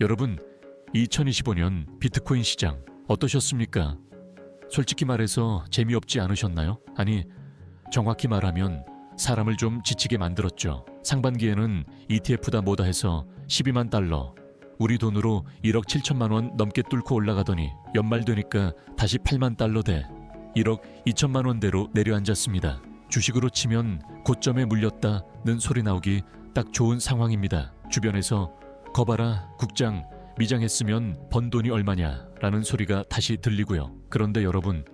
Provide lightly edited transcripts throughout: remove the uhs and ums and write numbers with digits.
여러분, 2025년 비트코인 시장 어떠셨습니까? 솔직히 말해서 재미없지 않으셨나요? 아니, 정확히 말하면 사람을 좀 지치게 만들었죠. 상반기에는 ETF다 뭐다 해서 12만 달러, 우리 돈으로 1억 7천만 원 넘게 뚫고 올라가더니 연말 되니까 다시 8만 달러 대 1억 2천만 원대로 내려앉았습니다. 주식으로 치면 고점에 물렸다는 소리 나오기 딱 좋은 상황입니다. 주변에서 거봐라, 국장 미장했으면 번 돈이 얼마냐 라는 소리가 다시 들리고요. 그런데 여러분,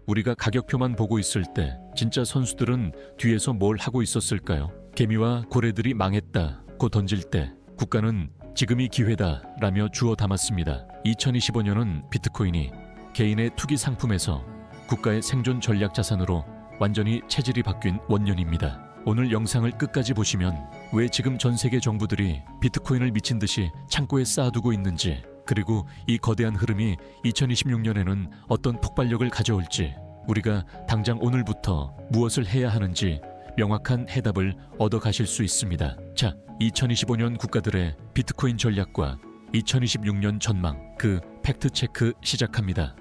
우리가 가격표만 보고 있을 때 진짜 선수들은 뒤에서 뭘 하고 있었을까요? 개미와 고래들이 망했다고 던질 때 국가는 지금이 기회다 라며 주워 담았습니다. 2025년은 비트코인이 개인의 투기 상품에서 국가의 생존 전략 자산으로 완전히 체질이 바뀐 원년입니다. 오늘 영상을 끝까지 보시면 왜 지금 전 세계 정부들이 비트코인을 미친 듯이 창고에 쌓아두고 있는지, 그리고 이 거대한 흐름이 2026년에는 어떤 폭발력을 가져올지, 우리가 당장 오늘부터 무엇을 해야 하는지 명확한 해답을 얻어 가실 수 있습니다. 자, 2025년 국가들의 비트코인 전략과 2026년 전망, 그 팩트체크 시작합니다.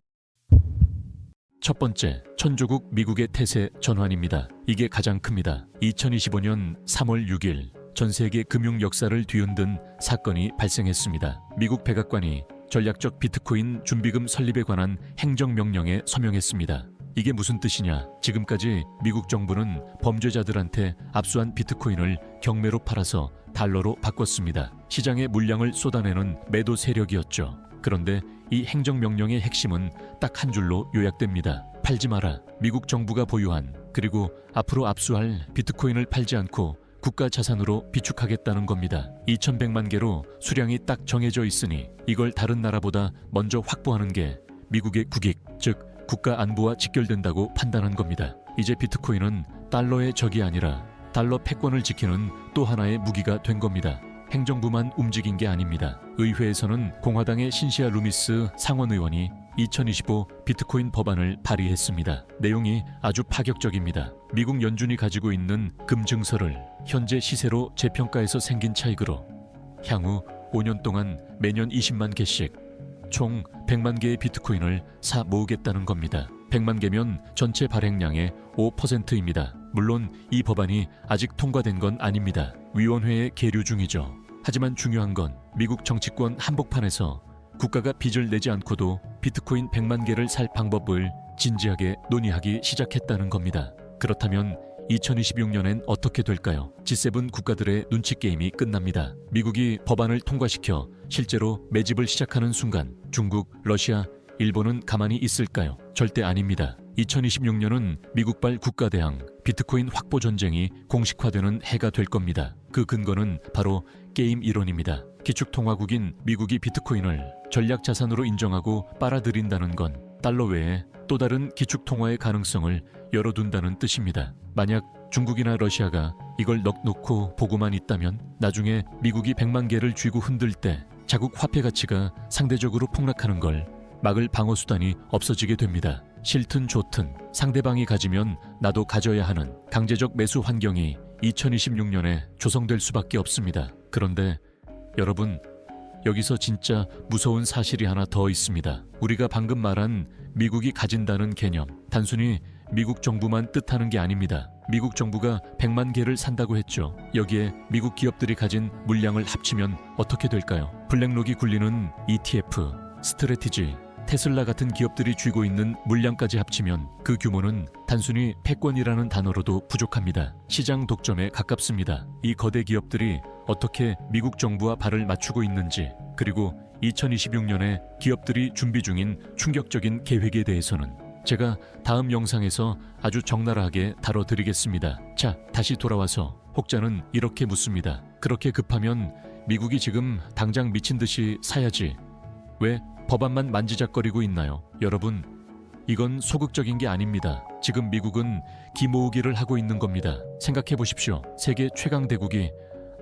첫 번째, 천조국 미국의 태세 전환입니다. 이게 가장 큽니다. 2025년 3월 6일 전 세계 금융 역사를 뒤흔든 사건이 발생했습니다. 미국 백악관이 전략적 비트코인 준비금 설립에 관한 행정명령에 서명했습니다. 이게 무슨 뜻이냐? 지금까지 미국 정부는 범죄자들한테 압수한 비트코인을 경매로 팔아서 달러로 바꿨습니다. 시장에 물량을 쏟아내는 매도 세력이었죠. 그런데 이 행정명령의 핵심은 딱 한 줄로 요약됩니다. 팔지 마라. 미국 정부가 보유한, 그리고 앞으로 압수할 비트코인을 팔지 않고 국가 자산으로 비축하겠다는 겁니다. 2100만 개로 수량이 딱 정해져 있으니 이걸 다른 나라보다 먼저 확보하는 게 미국의 국익, 즉 국가 안보와 직결된다고 판단한 겁니다. 이제 비트코인은 달러의 적이 아니라 달러 패권을 지키는 또 하나의 무기가 된 겁니다. 행정부만 움직인 게 아닙니다. 의회에서는 공화당의 신시아 루미스 상원의원이 2025 비트코인 법안을 발의했습니다. 내용이 아주 파격적입니다. 미국 연준이 가지고 있는 금 증서를 현재 시세로 재평가해서 생긴 차익으로 향후 5년 동안 매년 20만 개씩 총 100만 개의 비트코인을 사 모으겠다는 겁니다. 100만 개면 전체 발행량의 5%입니다. 물론 이 법안이 아직 통과된 건 아닙니다. 위원회에 계류 중이죠. 하지만 중요한 건 미국 정치권 한복판에서 국가가 빚을 내지 않고도 비트코인 100만 개를 살 방법을 진지하게 논의하기 시작했다는 겁니다. 그렇다면 2026년엔 어떻게 될까요? G7 국가들의 눈치 게임이 끝납니다. 미국이 법안을 통과시켜 실제로 매집을 시작하는 순간 중국, 러시아, 일본은 가만히 있을까요? 절대 아닙니다. 2026년은 미국발 국가대항 비트코인 확보 전쟁이 공식화되는 해가 될 겁니다. 그 근거는 바로 게임 이론입니다. 기축통화국인 미국이 비트코인을 전략 자산으로 인정하고 빨아들인다는 건 달러 외에 또 다른 기축통화의 가능성을 열어둔다는 뜻입니다. 만약 중국이나 러시아가 이걸 넉놓고 보고만 있다면 나중에 미국이 100만 개를 쥐고 흔들 때 자국 화폐 가치가 상대적으로 폭락하는 걸 막을 방어수단이 없어지게 됩니다. 싫든 좋든 상대방이 가지면 나도 가져야 하는 강제적 매수 환경이 2026년에 조성될 수밖에 없습니다. 그런데 여러분, 여기서 진짜 무서운 사실이 하나 더 있습니다. 우리가 방금 말한 미국이 가진다는 개념, 단순히 미국 정부만 뜻하는 게 아닙니다. 미국 정부가 100만 개를 산다고 했죠. 여기에 미국 기업들이 가진 물량을 합치면 어떻게 될까요? 블랙록이 굴리는 ETF, 스트래티지, 테슬라 같은 기업들이 쥐고 있는 물량까지 합치면 그 규모는 단순히 패권이라는 단어로도 부족합니다. 시장 독점에 가깝습니다. 이 거대 기업들이 어떻게 미국 정부와 발을 맞추고 있는지, 그리고 2026년에 기업들이 준비 중인 충격적인 계획에 대해서는 제가 다음 영상에서 아주 적나라하게 다뤄드리겠습니다. 자, 다시 돌아와서 혹자는 이렇게 묻습니다. 그렇게 급하면 미국이 지금 당장 미친 듯이 사야지 왜 법안만 만지작거리고 있나요? 여러분, 이건 소극적인 게 아닙니다. 지금 미국은 기모으기를 하고 있는 겁니다. 생각해 보십시오. 세계 최강 대국이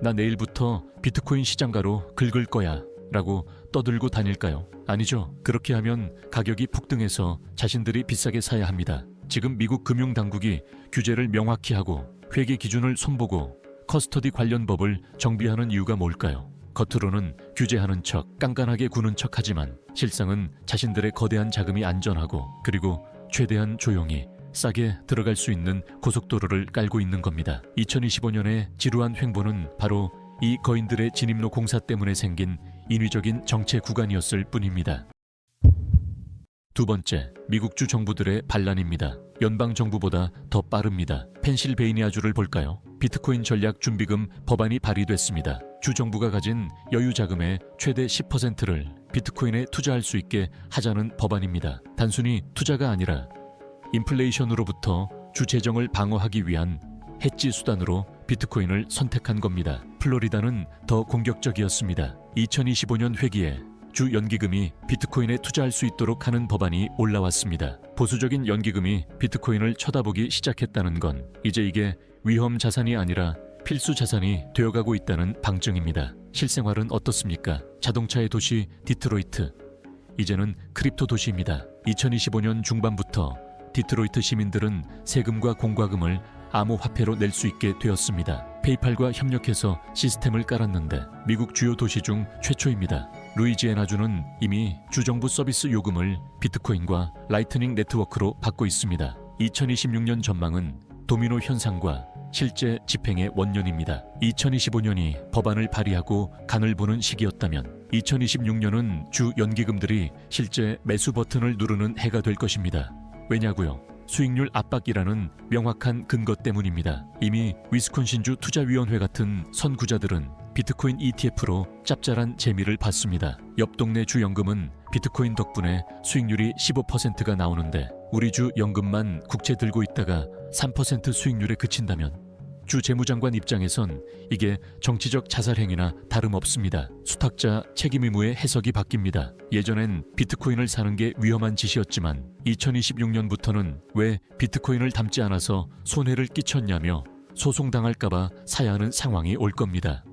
나 내일부터 비트코인 시장가로 긁을 거야 라고 떠들고 다닐까요? 아니죠. 그렇게 하면 가격이 폭등해서 자신들이 비싸게 사야 합니다. 지금 미국 금융당국이 규제를 명확히 하고 회계 기준을 손보고 커스터디 관련 법을 정비하는 이유가 뭘까요? 겉으로는 규제하는 척, 깐깐하게 구는 척 하지만 실상은 자신들의 거대한 자금이 안전하고 그리고 최대한 조용히 싸게 들어갈 수 있는 고속도로를 깔고 있는 겁니다. 2025년의 지루한 횡보는 바로 이 거인들의 진입로 공사 때문에 생긴 인위적인 정체 구간이었을 뿐입니다. 두 번째, 미국주 정부들의 반란입니다. 연방 정부보다 더 빠릅니다. 펜실베이니아주를 볼까요? 비트코인 전략 준비금 법안이 발의됐습니다. 주 정부가 가진 여유 자금의 최대 10%를 비트코인에 투자할 수 있게 하자는 법안입니다. 단순히 투자가 아니라 인플레이션으로부터 주 재정을 방어하기 위한 해지 수단으로 비트코인을 선택한 겁니다. 플로리다는 더 공격적이었습니다. 2025년 회기에 주 연기금이 비트코인에 투자할 수 있도록 하는 법안이 올라왔습니다. 보수적인 연기금이 비트코인을 쳐다보기 시작했다는 건 이제 이게 위험 자산이 아니라 필수 자산이 되어가고 있다는 방증입니다. 실생활은 어떻습니까? 자동차의 도시 디트로이트, 이제는 크립토 도시입니다. 2025년 중반부터 디트로이트 시민들은 세금과 공과금을 암호화폐로 낼 수 있게 되었습니다. 페이팔과 협력해서 시스템을 깔았는데 미국 주요 도시 중 최초입니다. 루이지애나주는 이미 주정부 서비스 요금을 비트코인과 라이트닝 네트워크로 받고 있습니다. 2026년 전망은 도미노 현상과 실제 집행의 원년입니다. 2025년이 법안을 발의하고 간을 보는 시기였다면 2026년은 주 연기금들이 실제 매수 버튼을 누르는 해가 될 것입니다. 왜냐고요? 수익률 압박이라는 명확한 근거 때문입니다. 이미 위스콘신주 투자위원회 같은 선구자들은 비트코인 ETF로 짭짤한 재미를 봤습니다. 옆 동네 주 연금은 비트코인 덕분에 수익률이 15%가 나오는데 우리 주 연금만 국채 들고 있다가 3% 수익률에 그친다면 주 재무장관 입장에선 이게 정치적 자살행위나 다름없습니다. 수탁자 책임 의무의 해석이 바뀝니다. 예전엔 비트코인을 사는 게 위험한 짓이었지만 2026년부터는 왜 비트코인을 담지 않아서 손해를 끼쳤냐며 소송당할까봐 사야 하는 상황이 올 겁니다.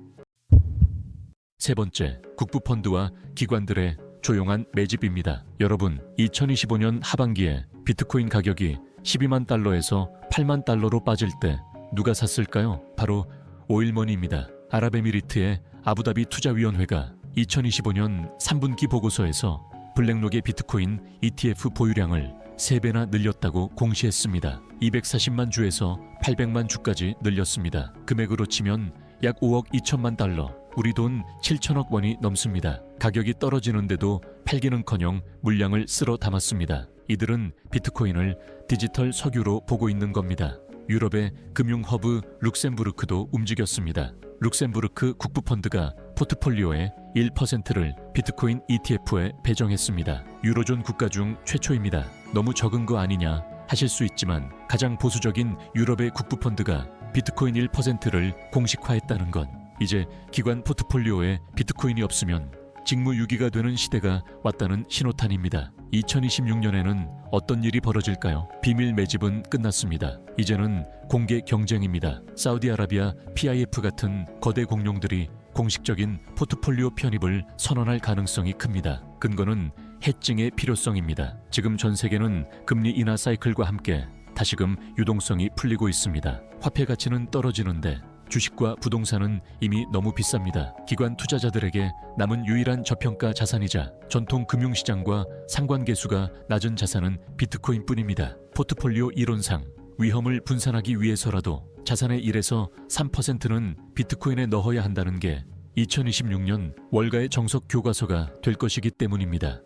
세 번째, 국부펀드와 기관들의 조용한 매집입니다. 여러분, 2025년 하반기에 비트코인 가격이 12만 달러에서 8만 달러로 빠질 때 누가 샀을까요? 바로 오일머니입니다. 아랍에미리트의 아부다비 투자위원회가 2025년 3분기 보고서에서 블랙록의 비트코인 ETF 보유량을 3배나 늘렸다고 공시했습니다. 240만 주에서 800만 주까지 늘렸습니다. 금액으로 치면 약 5억 2천만 달러, 우리 돈 7천억 원이 넘습니다. 가격이 떨어지는데도 팔기는커녕 물량을 쓸어 담았습니다. 이들은 비트코인을 디지털 석유로 보고 있는 겁니다. 유럽의 금융허브 룩셈부르크도 움직였습니다. 룩셈부르크 국부펀드가 포트폴리오의 1%를 비트코인 ETF에 배정했습니다. 유로존 국가 중 최초입니다. 너무 적은 거 아니냐 하실 수 있지만 가장 보수적인 유럽의 국부펀드가 비트코인 1%를 공식화했다는 건 이제 기관 포트폴리오에 비트코인이 없으면 직무유기가 되는 시대가 왔다는 신호탄입니다. 2026년에는 어떤 일이 벌어질까요? 비밀 매집은 끝났습니다. 이제는 공개 경쟁입니다. 사우디아라비아 PIF 같은 거대 공룡들이 공식적인 포트폴리오 편입을 선언할 가능성이 큽니다. 근거는 해칭의 필요성입니다. 지금 전 세계는 금리 인하 사이클과 함께 다시금 유동성이 풀리고 있습니다. 화폐 가치는 떨어지는데 주식과 부동산은 이미 너무 비쌉니다. 기관 투자자들에게 남은 유일한 저평가 자산이자 전통 금융시장과 상관계수가 낮은 자산은 비트코인뿐입니다. 포트폴리오 이론상 위험을 분산하기 위해서라도 자산의 1에서 3%는 비트코인에 넣어야 한다는 게 2026년 월가의 정석 교과서가 될 것이기 때문입니다.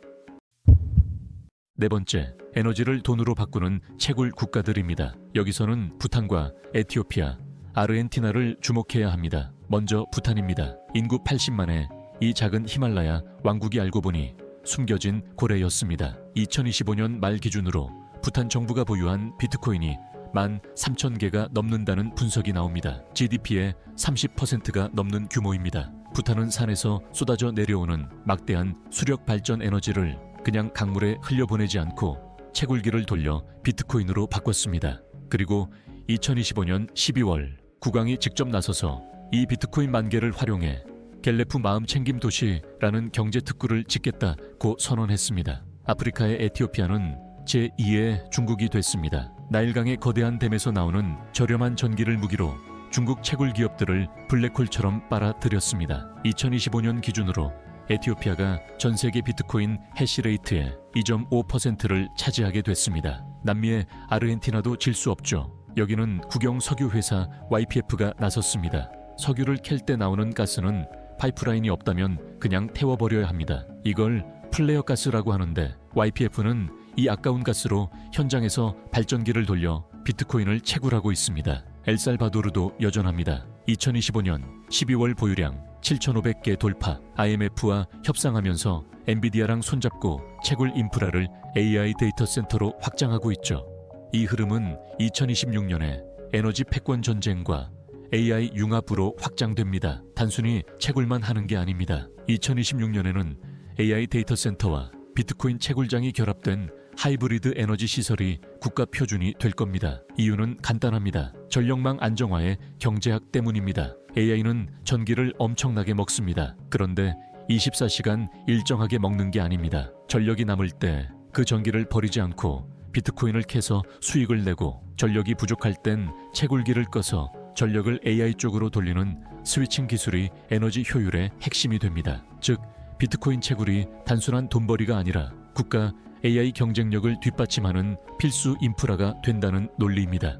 네 번째, 에너지를 돈으로 바꾸는 채굴 국가들입니다. 여기서는 부탄과 에티오피아, 아르헨티나를 주목해야 합니다. 먼저 부탄입니다. 인구 80만의 이 작은 히말라야 왕국이 알고 보니 숨겨진 고래였습니다. 2025년 말 기준으로 부탄 정부가 보유한 비트코인이 13,000개가 넘는다는 분석이 나옵니다. GDP의 30%가 넘는 규모입니다. 부탄은 산에서 쏟아져 내려오는 막대한 수력 발전 에너지를 그냥 강물에 흘려보내지 않고 채굴기를 돌려 비트코인으로 바꿨습니다. 그리고 2025년 12월 국왕이 직접 나서서 이 비트코인 10,000개를 활용해 갤레프 마음챙김 도시라는 경제특구를 짓겠다고 선언했습니다. 아프리카의 에티오피아는 제2의 중국이 됐습니다. 나일강의 거대한 댐에서 나오는 저렴한 전기를 무기로 중국 채굴 기업들을 블랙홀처럼 빨아들였습니다. 2025년 기준으로 에티오피아가 전 세계 비트코인 해시레이트의 2.5%를 차지하게 됐습니다. 남미의 아르헨티나도 질 수 없죠. 여기는 국영 석유 회사 YPF가 나섰습니다. 석유를 캘 때 나오는 가스는 파이프라인이 없다면 그냥 태워버려야 합니다. 이걸 플레어 가스라고 하는데 YPF는 이 아까운 가스로 현장에서 발전기를 돌려 비트코인을 채굴하고 있습니다. 엘살바도르도 여전합니다. 2025년 12월 보유량 7,500개 돌파. IMF와 협상하면서 엔비디아랑 손잡고 채굴 인프라를 AI 데이터 센터로 확장하고 있죠. 이 흐름은 2026년에 에너지 패권 전쟁과 AI 융합으로 확장됩니다. 단순히 채굴만 하는 게 아닙니다. 2026년에는 AI 데이터 센터와 비트코인 채굴장이 결합된 하이브리드 에너지 시설이 국가 표준이 될 겁니다. 이유는 간단합니다. 전력망 안정화의 경제학 때문입니다. AI는 전기를 엄청나게 먹습니다. 그런데 24시간 일정하게 먹는 게 아닙니다. 전력이 남을 때 그 전기를 버리지 않고 비트코인을 캐서 수익을 내고, 전력이 부족할 땐 채굴기를 꺼서 전력을 AI 쪽으로 돌리는 스위칭 기술이 에너지 효율의 핵심이 됩니다. 즉, 비트코인 채굴이 단순한 돈벌이가 아니라 국가 AI 경쟁력을 뒷받침하는 필수 인프라가 된다는 논리입니다.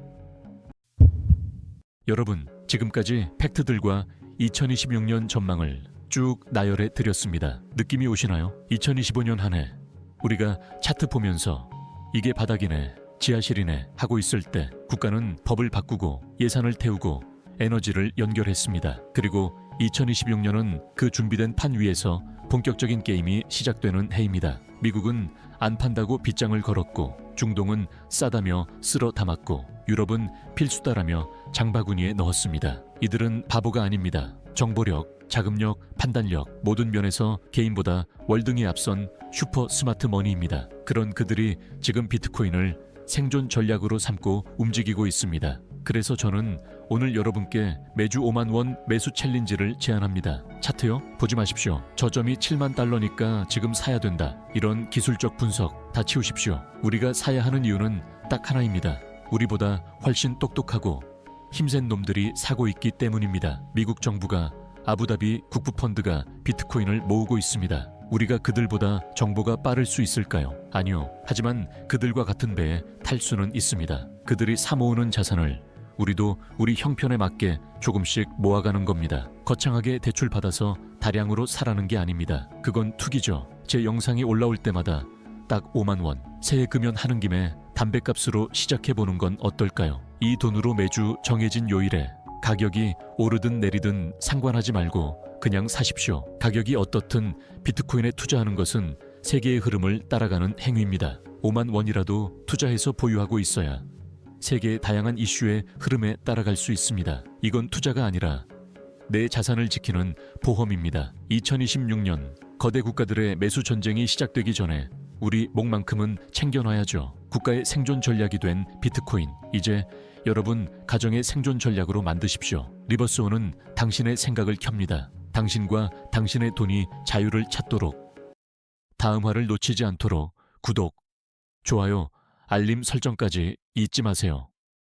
여러분, 지금까지 팩트들과 2026년 전망을 쭉 나열해 드렸습니다. 느낌이 오시나요? 2025년 한 해 우리가 차트 보면서 이게 바닥이네, 지하실이네 하고 있을 때 국가는 법을 바꾸고 예산을 태우고 에너지를 연결했습니다. 그리고 2026년은 그 준비된 판 위에서 본격적인 게임이 시작되는 해입니다. 미국은 안 판다고 빗장을 걸었고, 중동은 싸다며 쓸어 담았고, 유럽은 필수다라며 장바구니에 넣었습니다. 이들은 바보가 아닙니다. 정보력, 자금력, 판단력, 모든 면에서 개인보다 월등히 앞선 슈퍼 스마트 머니입니다. 그런 그들이 지금 비트코인을 생존 전략으로 삼고 움직이고 있습니다. 그래서 저는 오늘 여러분께 매주 5만 원 매수 챌린지를 제안합니다. 차트요? 보지 마십시오. 저점이 7만 달러니까 지금 사야 된다. 이런 기술적 분석 다 치우십시오. 우리가 사야 하는 이유는 딱 하나입니다. 우리보다 훨씬 똑똑하고 힘센 놈들이 사고 있기 때문입니다. 미국 정부가, 아부다비 국부펀드가 비트코인을 모으고 있습니다. 우리가 그들보다 정보가 빠를 수 있을까요? 아니요. 하지만 그들과 같은 배에 탈 수는 있습니다. 그들이 사모으는 자산을 우리도 우리 형편에 맞게 조금씩 모아가는 겁니다. 거창하게 대출받아서 다량으로 사라는 게 아닙니다. 그건 투기죠. 제 영상이 올라올 때마다 딱 5만 원, 새해 금연하는 김에 담뱃값으로 시작해보는 건 어떨까요? 이 돈으로 매주 정해진 요일에 가격이 오르든 내리든 상관하지 말고 그냥 사십시오. 가격이 어떻든 비트코인에 투자하는 것은 세계의 흐름을 따라가는 행위입니다. 5만 원이라도 투자해서 보유하고 있어야 세계의 다양한 이슈의 흐름에 따라갈 수 있습니다. 이건 투자가 아니라 내 자산을 지키는 보험입니다. 2026년 거대 국가들의 매수 전쟁이 시작되기 전에 우리 목만큼은 챙겨놔야죠. 국가의 생존 전략이 된 비트코인, 이제 여러분 가정의 생존 전략으로 만드십시오. 리버스온은 당신의 생각을 켭니다. 당신과 당신의 돈이 자유를 찾도록. 다음 화를 놓치지 않도록 구독, 좋아요, 알림 설정까지 잊지 마세요.